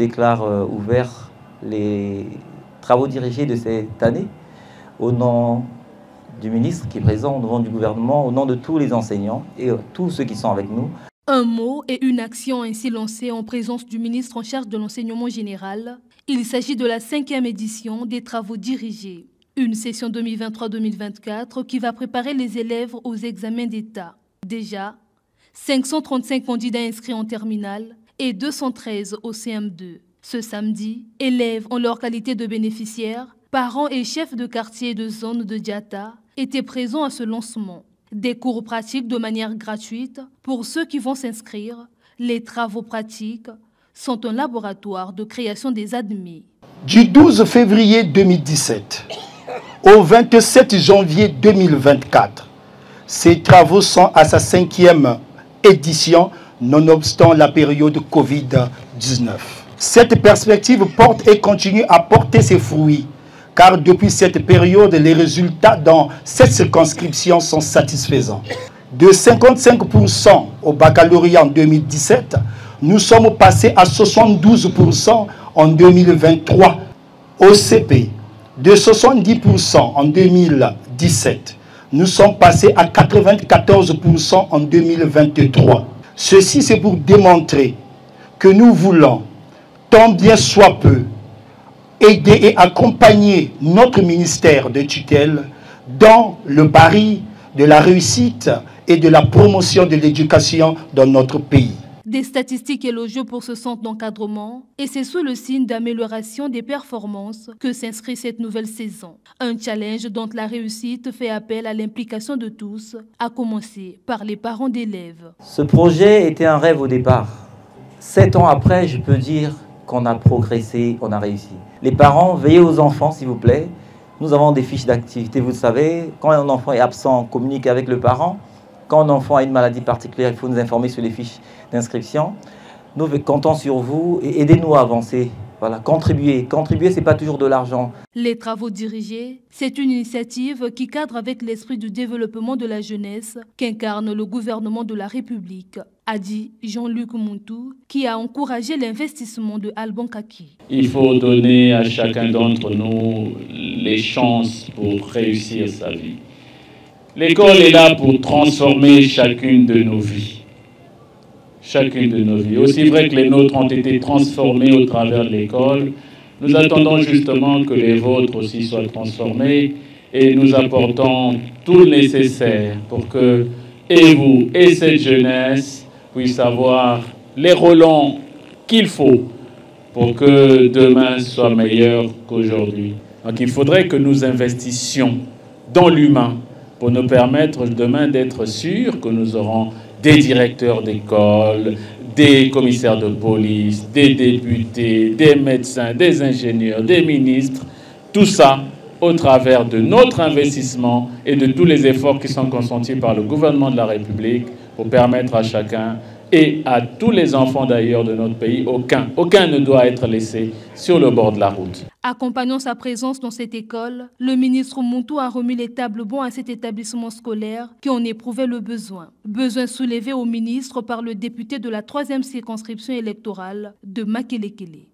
déclare ouverts les travaux dirigés de cette année au nom du ministre qui est présent, au nom du gouvernement, au nom de tous les enseignants et tous ceux qui sont avec nous. Un mot et une action ainsi lancés en présence du ministre en charge de l'enseignement général. Il s'agit de la 5e édition des travaux dirigés. Une session 2023-2024 qui va préparer les élèves aux examens d'État. Déjà, 535 candidats inscrits en terminale et 213 au CM2. Ce samedi, élèves en leur qualité de bénéficiaires, parents et chefs de quartier et de zone de Diatta étaient présents à ce lancement. Des cours pratiques de manière gratuite pour ceux qui vont s'inscrire. Les travaux pratiques sont un laboratoire de création des admis. Du 12 février 2017 au 27 janvier 2024, ces travaux sont à sa 5e édition, nonobstant la période Covid-19. Cette perspective porte et continue à porter ses fruits, car depuis cette période, les résultats dans cette circonscription sont satisfaisants. De 55% au baccalauréat en 2017, nous sommes passés à 72% en 2023. Au CP, de 70% en 2017, nous sommes passés à 94% en 2023. Ceci, c'est pour démontrer que nous voulons, tant bien soit peu, aider et accompagner notre ministère de tutelle dans le pari de la réussite et de la promotion de l'éducation dans notre pays. Des statistiques élogieuses pour ce centre d'encadrement et c'est sous le signe d'amélioration des performances que s'inscrit cette nouvelle saison. Un challenge dont la réussite fait appel à l'implication de tous, à commencer par les parents d'élèves. Ce projet était un rêve au départ. 7 ans après, je peux dire qu'on a progressé, on a réussi. Les parents, veillez aux enfants s'il vous plaît. Nous avons des fiches d'activité, vous le savez. Quand un enfant est absent, on communique avec le parent. Quand un enfant a une maladie particulière, il faut nous informer sur les fiches d'inscription. Nous comptons sur vous et aidez-nous à avancer. Voilà, contribuer. Contribuer, ce n'est pas toujours de l'argent. Les travaux dirigés, c'est une initiative qui cadre avec l'esprit du développement de la jeunesse qu'incarne le gouvernement de la République, a dit Jean-Luc Montou, qui a encouragé l'investissement de Alban Kaki. Il faut donner à chacun d'entre nous les chances pour réussir sa vie. L'école est là pour transformer chacune de nos vies. Chacune de nos vies. Aussi vrai que les nôtres ont été transformés au travers de l'école, nous attendons justement que les vôtres aussi soient transformés et nous apportons tout le nécessaire pour que, et vous, et cette jeunesse puissent avoir les relents qu'il faut pour que demain soit meilleur qu'aujourd'hui. Donc il faudrait que nous investissions dans l'humain pour nous permettre demain d'être sûrs que nous aurons des directeurs d'école, des commissaires de police, des députés, des médecins, des ingénieurs, des ministres, tout ça au travers de notre investissement et de tous les efforts qui sont consentis par le gouvernement de la République pour permettre à chacun et à tous les enfants d'ailleurs de notre pays, aucun ne doit être laissé sur le bord de la route. Accompagnant sa présence dans cette école, le ministre Montou a remis les tables bonds à cet établissement scolaire qui en éprouvait le besoin. Besoin soulevé au ministre par le député de la 3e circonscription électorale de Makelekele.